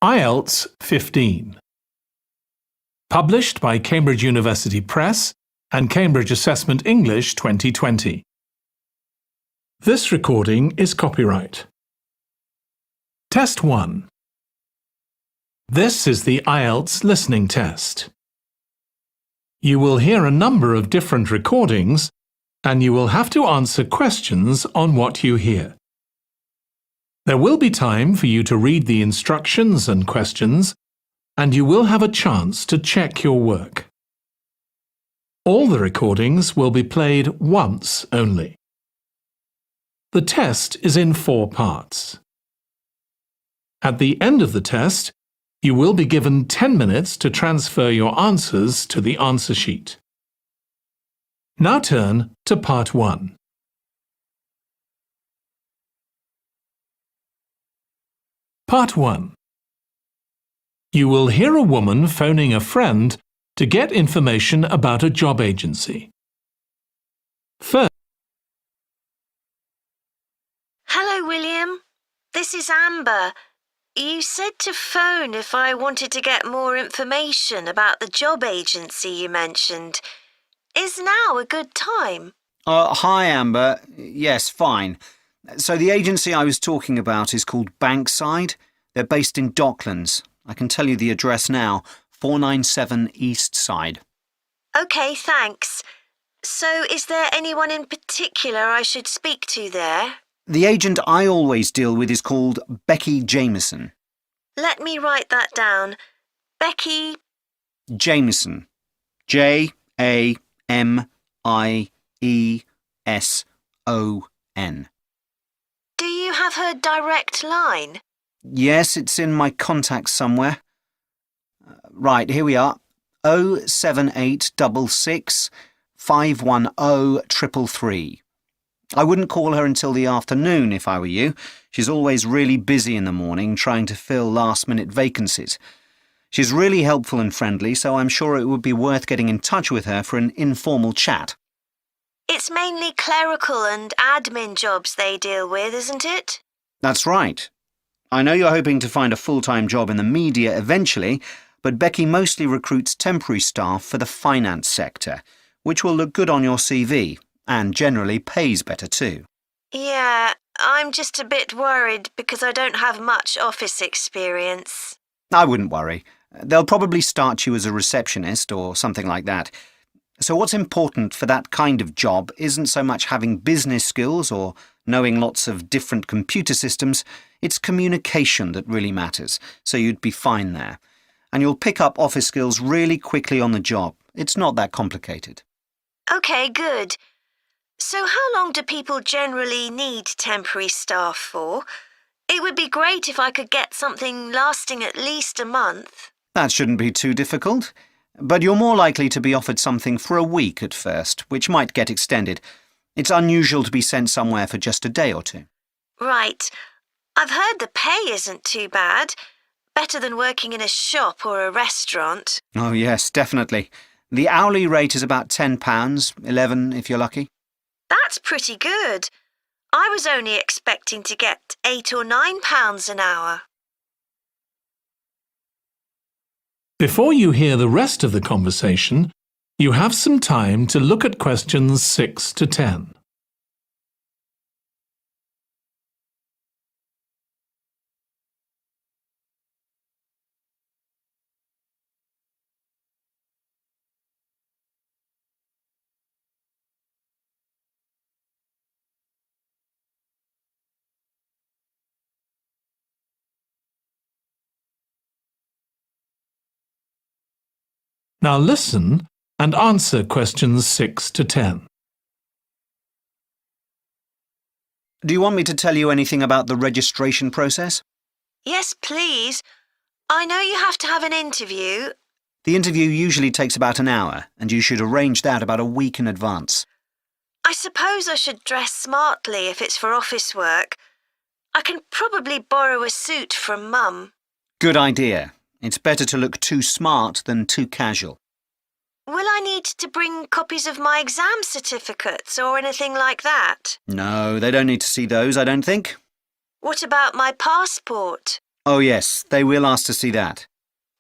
IELTS 15. Published by Cambridge University Press and Cambridge Assessment English 2020. This recording is copyright. Test 1. This is the IELTS listening test. You will hear a number of different recordings and you will have to answer questions on what you hear. There will be time for you to read the instructions and questions, and you will have a chance to check your work. All the recordings will be played once only. The test is in 4 parts. At the end of the test, you will be given 10 minutes to transfer your answers to the answer sheet. Now turn to Part 1. Part 1. You will hear a woman phoning a friend to get information about a job agency. First, Hello, William. This is Amber. You said to phone if I wanted to get more information about the job agency you mentioned. Is now a good time? Hi, Amber. Yes, fine. So the agency I was talking about is called Bankside. They're based in Docklands. I can tell you the address now, 497 East Side. OK, thanks. So is there anyone in particular I should speak to there? The agent I always deal with is called Becky Jameson. Let me write that down. Becky Jameson. Jameson. Do you have her direct line? Yes, it's in my contacts somewhere. Right, here we are. 07866 510 333. I wouldn't call her until the afternoon if I were you. She's always really busy in the morning trying to fill last-minute vacancies. She's really helpful and friendly, so I'm sure it would be worth getting in touch with her for an informal chat. It's mainly clerical and admin jobs they deal with, isn't it? That's right. I know you're hoping to find a full-time job in the media eventually, but Becky mostly recruits temporary staff for the finance sector, which will look good on your CV and generally pays better too. Yeah, I'm just a bit worried because I don't have much office experience. I wouldn't worry. They'll probably start you as a receptionist or something like that. So what's important for that kind of job isn't so much having business skills or knowing lots of different computer systems, it's communication that really matters, so you'd be fine there. And you'll pick up office skills really quickly on the job. It's not that complicated. OK, good. So how long do people generally need temporary staff for? It would be great if I could get something lasting at least a month. That shouldn't be too difficult. But you're more likely to be offered something for a week at first, which might get extended. It's unusual to be sent somewhere for just a day or two. Right. I've heard the pay isn't too bad. Better than working in a shop or a restaurant. Oh yes, definitely. The hourly rate is about £10, $11 if you're lucky. That's pretty good. I was only expecting to get £8 or £9 an hour. before you hear the rest of the conversation, you have some time to look at questions 6 to 10. Now listen and answer questions 6 to 10. Do you want me to tell you anything about the registration process? Yes, please. I know you have to have an interview. The interview usually takes about an hour, and you should arrange that about a week in advance. I suppose I should dress smartly if it's for office work. I can probably borrow a suit from Mum. Good idea. It's better to look too smart than too casual. Will I need to bring copies of my exam certificates or anything like that? No, they don't need to see those, I don't think. What about my passport? Oh yes, they will ask to see that.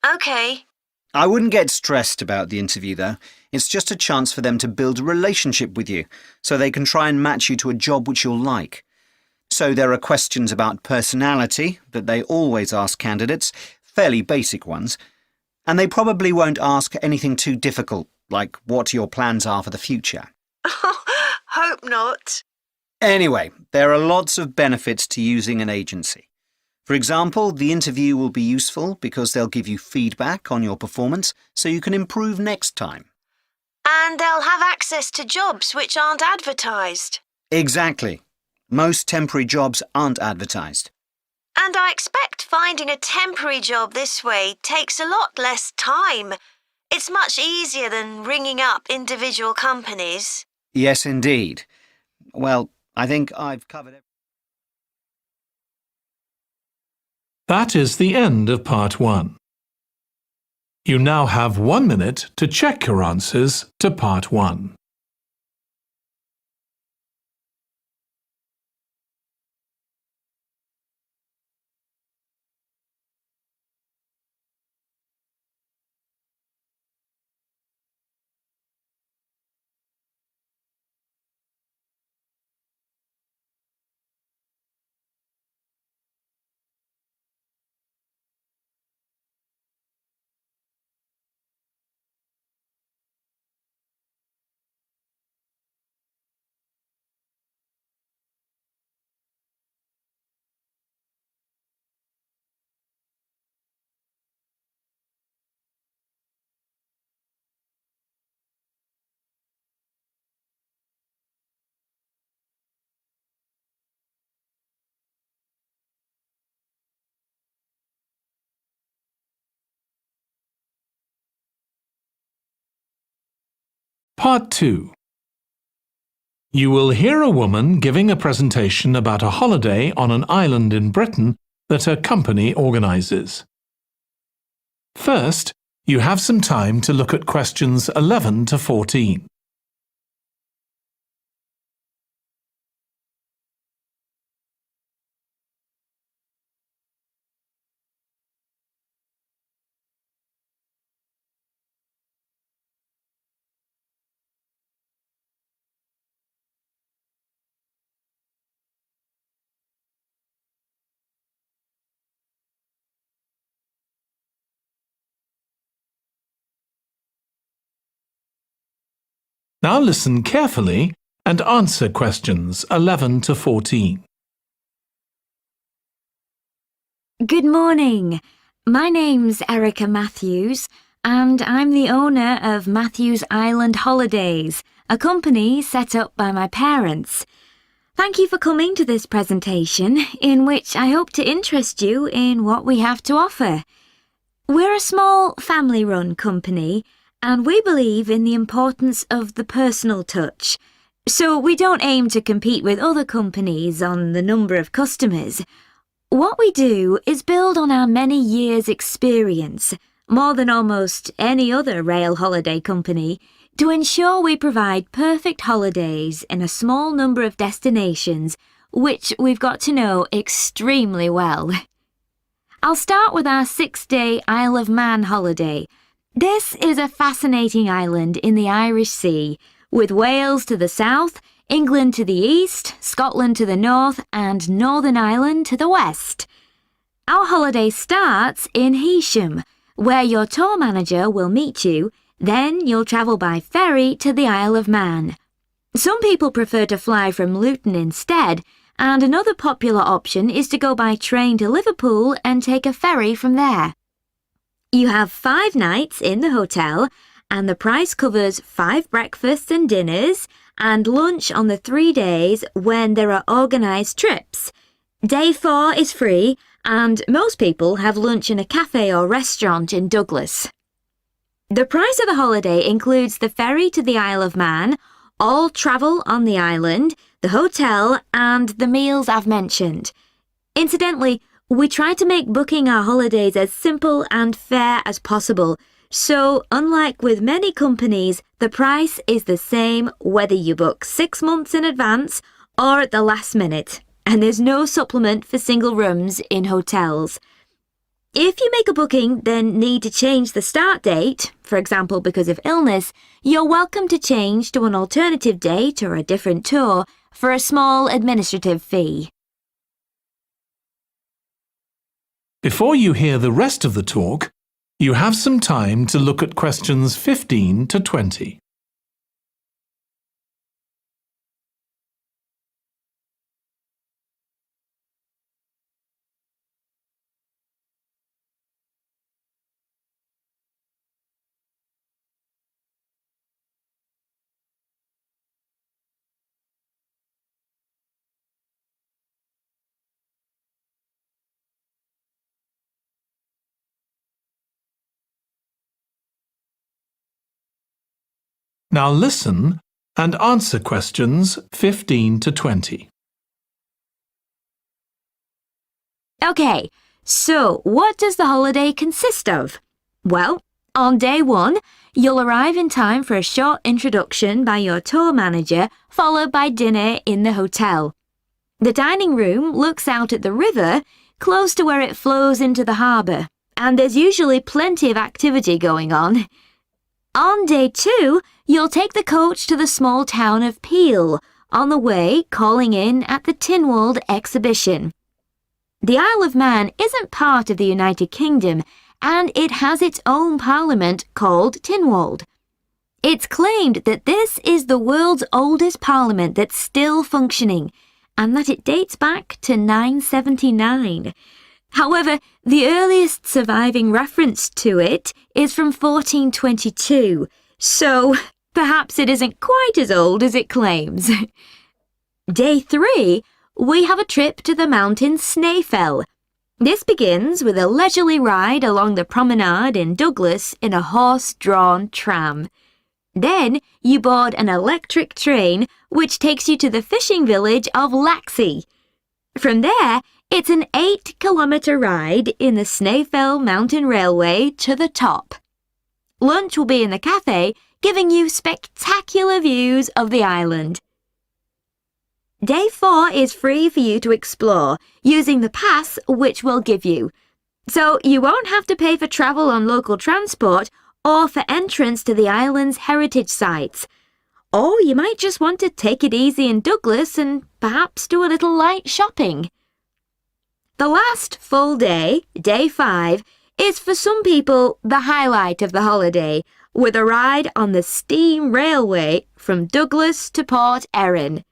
OK. I wouldn't get stressed about the interview though. It's just a chance for them to build a relationship with you, so they can try and match you to a job which you'll like. So there are questions about personality that they always ask candidates, fairly basic ones, and they probably won't ask anything too difficult, like what your plans are for the future. Hope not. Anyway, there are lots of benefits to using an agency. For example, the interview will be useful because they'll give you feedback on your performance so you can improve next time. And they'll have access to jobs which aren't advertised. Exactly. Most temporary jobs aren't advertised. And I expect finding a temporary job this way takes a lot less time. It's much easier than ringing up individual companies. Yes, indeed. Well, I think I've covered it. That is the end of part 1. You now have 1 minute to check your answers to part 1. Part 2. You will hear a woman giving a presentation about a holiday on an island in Britain that her company organises. First, you have some time to look at questions 11 to 14. Now listen carefully and answer questions 11 to 14. Good morning. My name's Erica Matthews, and I'm the owner of Matthews Island Holidays, a company set up by my parents. Thank you for coming to this presentation, in which I hope to interest you in what we have to offer. We're a small family-run company, and we believe in the importance of the personal touch. So we don't aim to compete with other companies on the number of customers. What we do is build on our many years' experience, more than almost any other rail holiday company, to ensure we provide perfect holidays in a small number of destinations, which we've got to know extremely well. I'll start with our 6-day Isle of Man holiday. This is a fascinating island in the Irish Sea, with Wales to the south, England to the east, Scotland to the north, and Northern Ireland to the west. Our holiday starts in Heysham, where your tour manager will meet you. Then you'll travel by ferry to the Isle of Man. Some people prefer to fly from Luton instead, and another popular option is to go by train to Liverpool and take a ferry from there. You have 5 nights in the hotel, and the price covers 5 breakfasts and dinners and lunch on the 3 days when there are organised trips. Day 4 is free, and most people have lunch in a cafe or restaurant in Douglas. The price of the holiday includes the ferry to the Isle of Man, all travel on the island, the hotel, and the meals I've mentioned. Incidentally, we try to make booking our holidays as simple and fair as possible, so unlike with many companies, the price is the same whether you book 6 months in advance or at the last minute, and there's no supplement for single rooms in hotels. If you make a booking then need to change the start date, for example because of illness, you're welcome to change to an alternative date or a different tour for a small administrative fee. Before you hear the rest of the talk, you have some time to look at questions 15 to 20. Now listen and answer questions 15 to 20. Okay, so what does the holiday consist of? Well, on day 1, you'll arrive in time for a short introduction by your tour manager, followed by dinner in the hotel. The dining room looks out at the river, close to where it flows into the harbour, and there's usually plenty of activity going on. On day 2, you'll take the coach to the small town of Peel, on the way calling in at the Tynwald exhibition. The Isle of Man isn't part of the United Kingdom, and it has its own parliament called Tynwald. It's claimed that this is the world's oldest parliament that's still functioning, and that it dates back to 979. However, the earliest surviving reference to it is from 1422, so perhaps it isn't quite as old as it claims. Day 3, we have a trip to the mountain Snaefell. This begins with a leisurely ride along the promenade in Douglas in a horse-drawn tram. Then you board an electric train which takes you to the fishing village of Laxey. From there, it's an 8-kilometre ride in the Snaefell Mountain Railway to the top. Lunch will be in the cafe, giving you spectacular views of the island. Day 4 is free for you to explore, using the pass which we'll give you. So you won't have to pay for travel on local transport or for entrance to the island's heritage sites. Or you might just want to take it easy in Douglas and perhaps do a little light shopping. The last full day, day 5, is for some people the highlight of the holiday, with a ride on the steam railway from Douglas to Port Erin.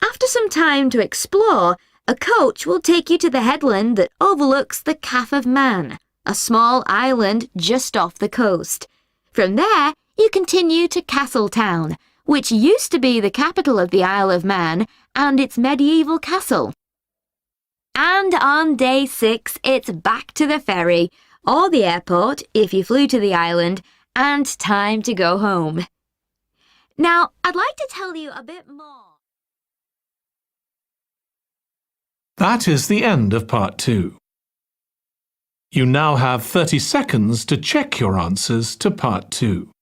After some time to explore, a coach will take you to the headland that overlooks the Calf of Man, a small island just off the coast. From there, you continue to Castletown, which used to be the capital of the Isle of Man and its medieval castle. And on day 6, it's back to the ferry, or the airport if you flew to the island, and time to go home. Now, I'd like to tell you a bit more. That is the end of part 2. You now have 30 seconds to check your answers to part 2.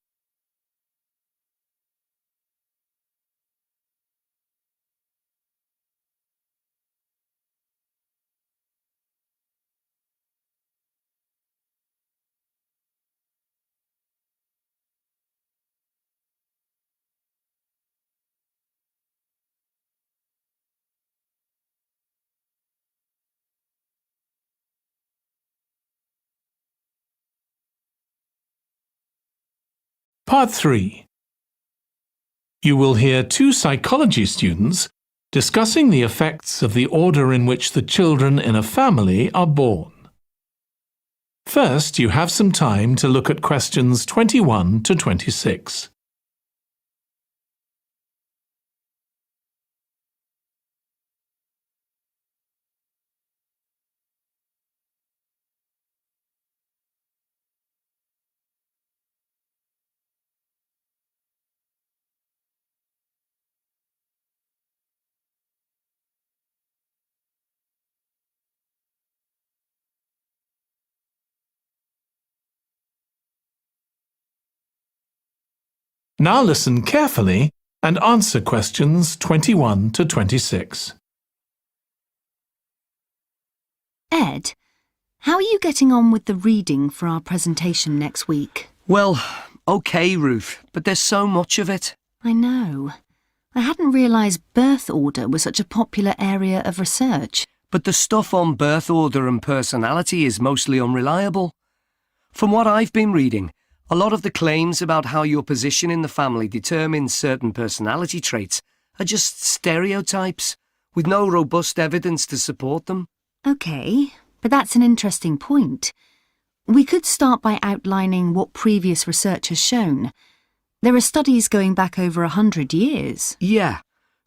Part 3. You will hear 2 psychology students discussing the effects of the order in which the children in a family are born. First, you have some time to look at questions 21 to 26. Now listen carefully and answer questions 21 to 26. Ed, How are you getting on with the reading for our presentation next week? Well, okay, Ruth, but there's so much of it. I know. I hadn't realised birth order was such a popular area of research. But the stuff on birth order and personality is mostly unreliable. From what I've been reading, a lot of the claims about how your position in the family determines certain personality traits are just stereotypes, with no robust evidence to support them. OK, but that's an interesting point. We could start by outlining what previous research has shown. There are studies going back over 100 years. Yeah,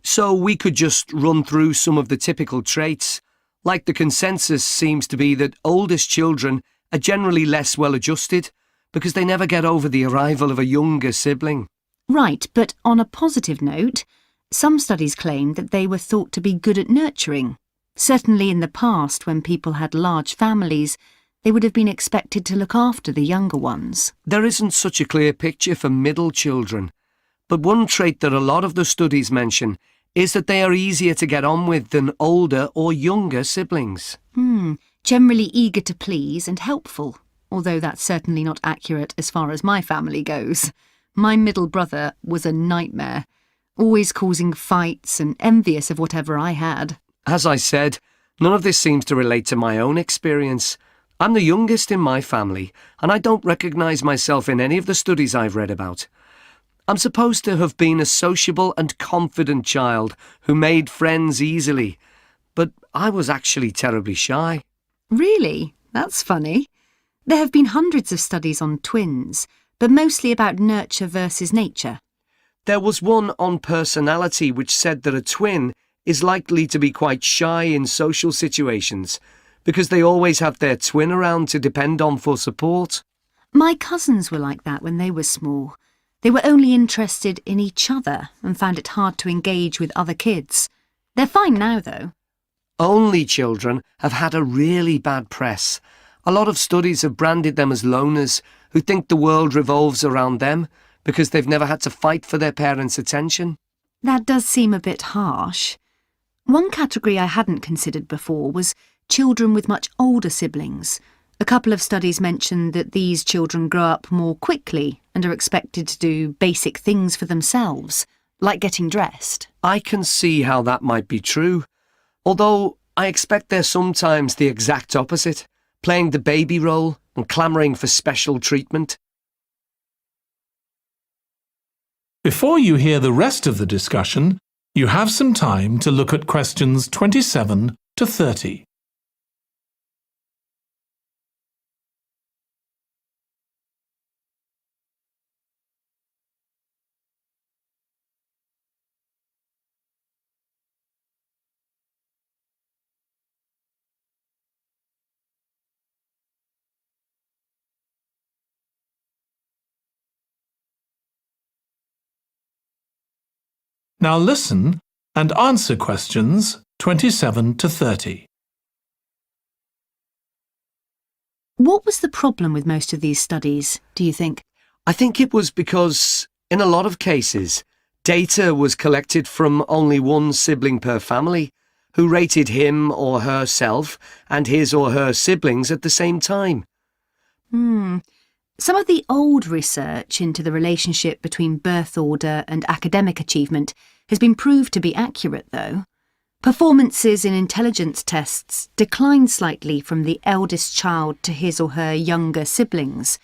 so we could just run through some of the typical traits. Like the consensus seems to be that oldest children are generally less well-adjusted because they never get over the arrival of a younger sibling. Right, but on a positive note, some studies claim that they were thought to be good at nurturing. Certainly in the past, when people had large families, they would have been expected to look after the younger ones. There isn't such a clear picture for middle children, but one trait that a lot of the studies mention is that they are easier to get on with than older or younger siblings. Generally eager to please and helpful, although that's certainly not accurate as far as my family goes. My middle brother was a nightmare, always causing fights and envious of whatever I had. As I said, none of this seems to relate to my own experience. I'm the youngest in my family, and I don't recognise myself in any of the studies I've read about. I'm supposed to have been a sociable and confident child who made friends easily, but I was actually terribly shy. Really? That's funny. There have been hundreds of studies on twins, but mostly about nurture versus nature. There was one on personality which said that a twin is likely to be quite shy in social situations because they always have their twin around to depend on for support. My cousins were like that when they were small. They were only interested in each other and found it hard to engage with other kids. They're fine now, though. Only children have had a really bad press. A lot of studies have branded them as loners who think the world revolves around them because they've never had to fight for their parents' attention. That does seem a bit harsh. One category I hadn't considered before was children with much older siblings. A couple of studies mentioned that these children grow up more quickly and are expected to do basic things for themselves, like getting dressed. I can see how that might be true, although I expect they're sometimes the exact opposite, playing the baby role and clamouring for special treatment. Before you hear the rest of the discussion, you have some time to look at questions 27 to 30. Now listen and answer questions 27 to 30. What was the problem with most of these studies, do you think? I think it was because, in a lot of cases, data was collected from only one sibling per family, who rated him or herself and his or her siblings at the same time. Some of the old research into the relationship between birth order and academic achievement has been proved to be accurate, though. Performances in intelligence tests declined slightly from the eldest child to his or her younger siblings.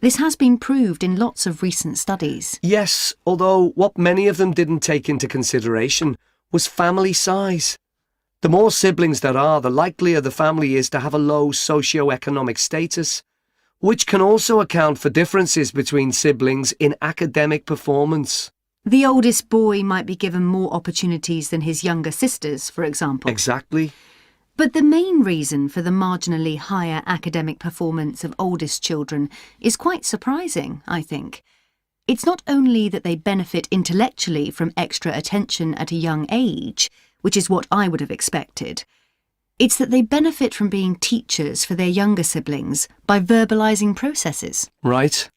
This has been proved in lots of recent studies. Yes, although what many of them didn't take into consideration was family size. The more siblings there are, the likelier the family is to have a low socio-economic status, which can also account for differences between siblings in academic performance. The oldest boy might be given more opportunities than his younger sisters, for example. Exactly. But the main reason for the marginally higher academic performance of oldest children is quite surprising, I think. It's not only that they benefit intellectually from extra attention at a young age, which is what I would have expected. It's that they benefit from being teachers for their younger siblings by verbalising processes. Right.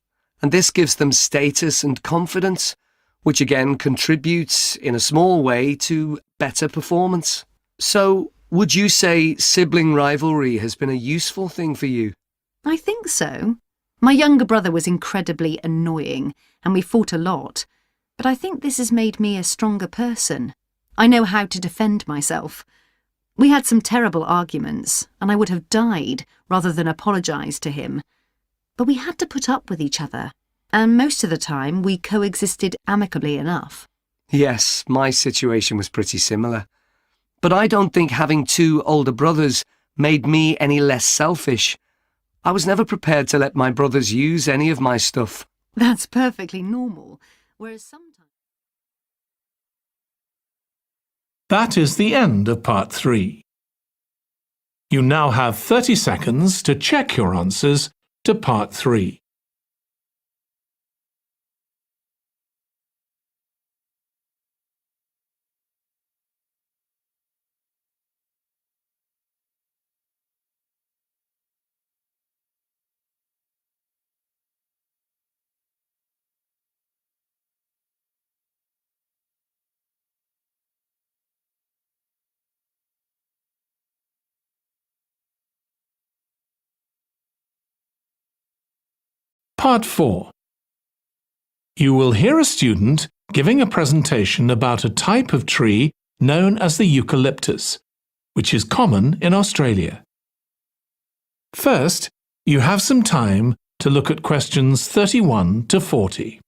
And this gives them status and confidence, which again contributes in a small way to better performance. So, Would you say sibling rivalry has been a useful thing for you? I think so. My younger brother was incredibly annoying, and we fought a lot, but I think this has made me a stronger person. I know how to defend myself. We had some terrible arguments, and I would have died rather than apologise to him. But we had to put up with each other, and most of the time we coexisted amicably enough. Yes, my situation was pretty similar. But I don't think having two older brothers made me any less selfish. I was never prepared to let my brothers use any of my stuff. That's perfectly normal, whereas sometimes... That is the end of part 3. You now have 30 seconds to check your answers to part 3. Part 4. You will hear a student giving a presentation about a type of tree known as the eucalyptus, which is common in Australia. First, you have some time to look at questions 31 to 40.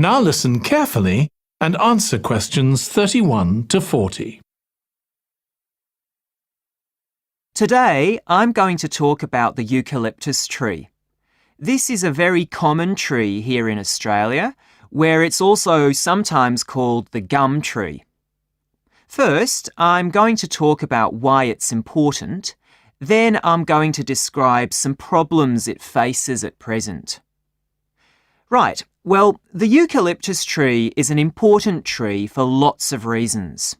Now listen carefully and answer questions 31 to 40. Today, I'm going to talk about the eucalyptus tree. This is a very common tree here in Australia, where it's also sometimes called the gum tree. First, I'm going to talk about why it's important. Then I'm going to describe some problems it faces at present. Right, well, the eucalyptus tree is an important tree for lots of reasons.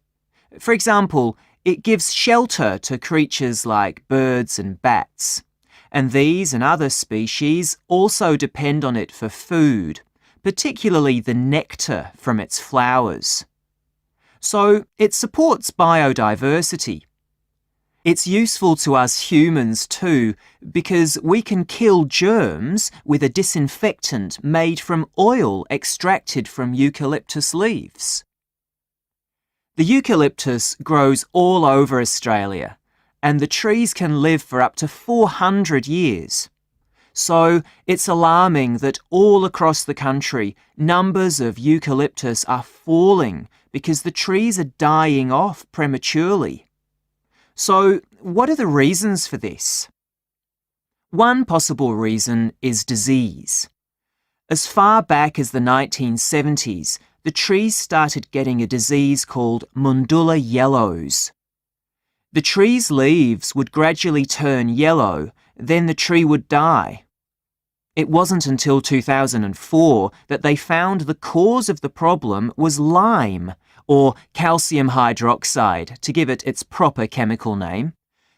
For example, it gives shelter to creatures like birds and bats, and these and other species also depend on it for food, particularly the nectar from its flowers. So it supports biodiversity. It's useful to us humans too, because we can kill germs with a disinfectant made from oil extracted from eucalyptus leaves. The eucalyptus grows all over Australia, and the trees can live for up to 400 years. So it's alarming that all across the country, numbers of eucalyptus are falling because the trees are dying off prematurely. So, what are the reasons for this? One possible reason is disease. As far back as the 1970s, the trees started getting a disease called Mundula yellows. The tree's leaves would gradually turn yellow, then the tree would die. It wasn't until 2004 that they found the cause of the problem was lime, or calcium hydroxide, to give it its proper chemical name,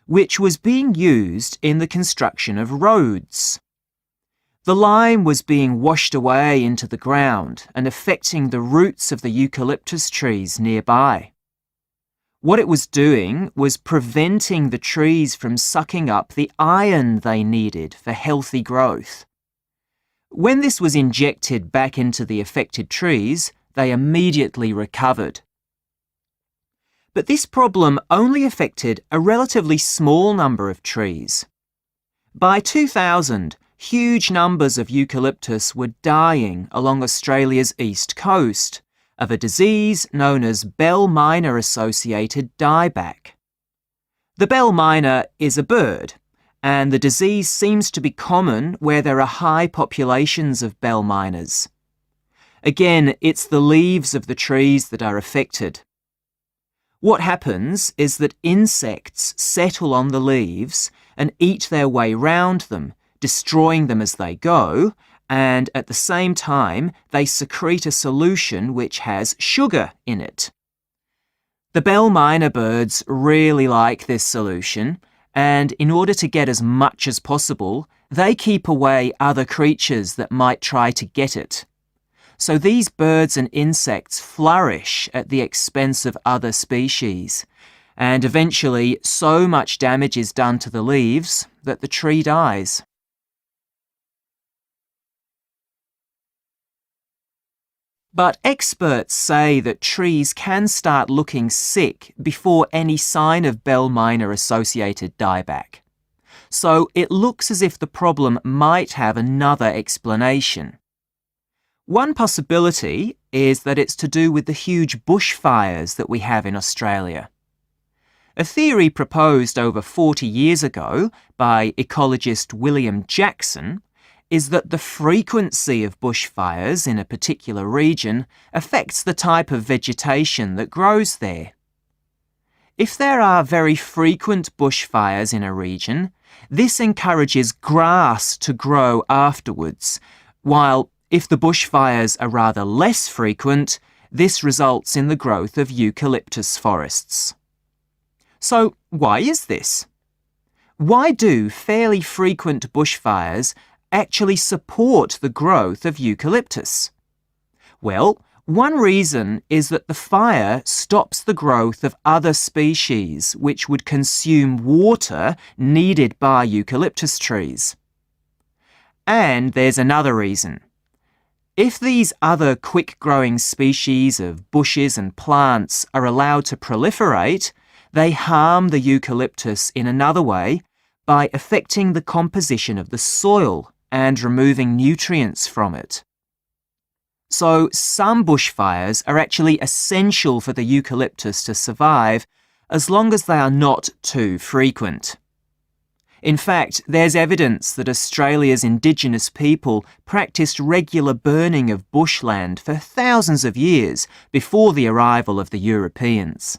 which was being used in the construction of roads. The lime was being washed away into the ground and affecting the roots of the eucalyptus trees nearby. What it was doing was preventing the trees from sucking up the iron they needed for healthy growth. When this was injected back into the affected trees, they immediately recovered. But this problem only affected a relatively small number of trees. By 2000, huge numbers of eucalyptus were dying along Australia's east coast of a disease known as bell minor associated dieback. The bell minor is a bird, and the disease seems to be common where there are high populations of bell miners. Again, it's the leaves of the trees that are affected. What happens is that insects settle on the leaves and eat their way round them, destroying them as they go, and at the same time they secrete a solution which has sugar in it. The bell minor birds really like this solution, and in order to get as much as possible, they keep away other creatures that might try to get it. So these birds and insects flourish at the expense of other species, and eventually so much damage is done to the leaves that the tree dies. But experts say that trees can start looking sick before any sign of bell minor associated dieback. So it looks as if the problem might have another explanation. One possibility is that it's to do with the huge bushfires that we have in Australia. A theory proposed over 40 years ago by ecologist William Jackson is that the frequency of bushfires in a particular region affects the type of vegetation that grows there. If there are very frequent bushfires in a region, this encourages grass to grow afterwards, while if the bushfires are rather less frequent, this results in the growth of eucalyptus forests. So why is this? Why do fairly frequent bushfires actually support the growth of eucalyptus? Well, one reason is that the fire stops the growth of other species which would consume water needed by eucalyptus trees. And there's another reason. If these other quick-growing species of bushes and plants are allowed to proliferate, they harm the eucalyptus in another way by affecting the composition of the soil and removing nutrients from it. So some bushfires are actually essential for the eucalyptus to survive as long as they are not too frequent. In fact, there's evidence that Australia's Indigenous people practiced regular burning of bushland for thousands of years before the arrival of the Europeans.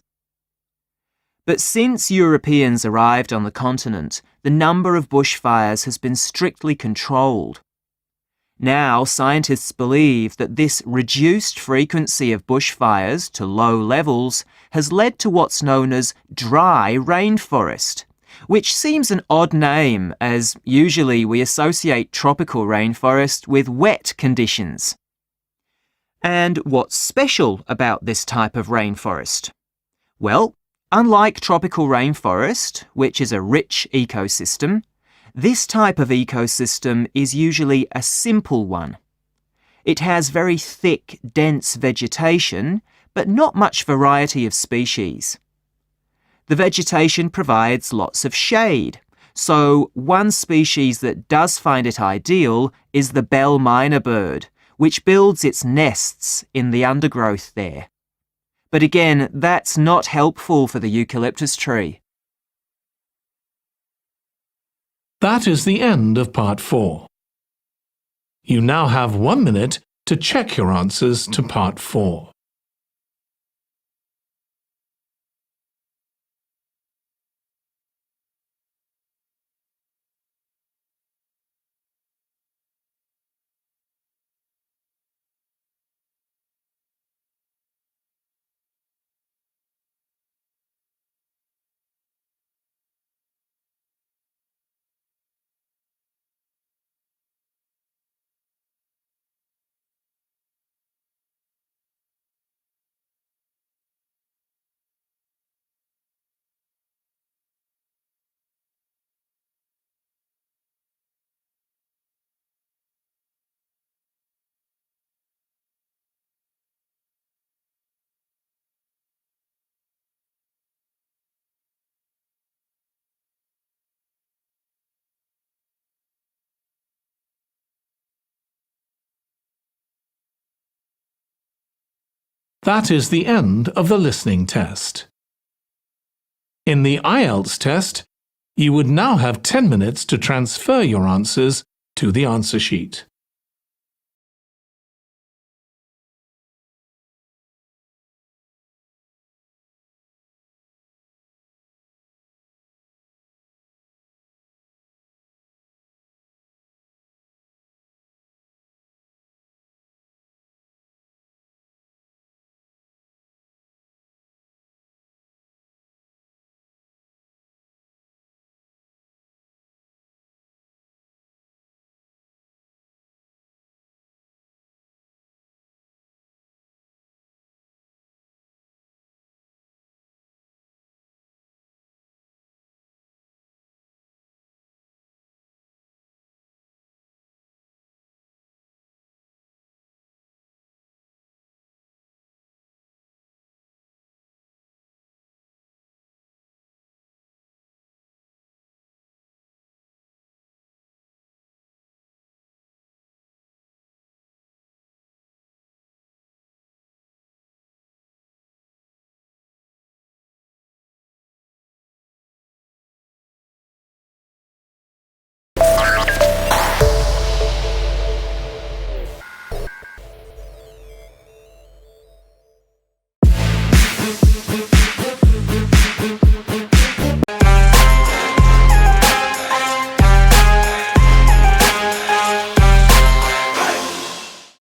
But since Europeans arrived on the continent, the number of bushfires has been strictly controlled. Now, scientists believe that this reduced frequency of bushfires to low levels has led to what's known as dry rainforest, which seems an odd name as usually we associate tropical rainforest with wet conditions. And what's special about this type of rainforest? Well, unlike tropical rainforest, which is a rich ecosystem, this type of ecosystem is usually a simple one. It has very thick, dense vegetation, but not much variety of species. The vegetation provides lots of shade, so one species that does find it ideal is the bell minor bird, which builds its nests in the undergrowth there. But again, that's not helpful for the eucalyptus tree. That is the end of part 4. You now have 1 minute to check your answers to part 4. That is the end of the listening test. In the IELTS test, you would now have 10 minutes to transfer your answers to the answer sheet.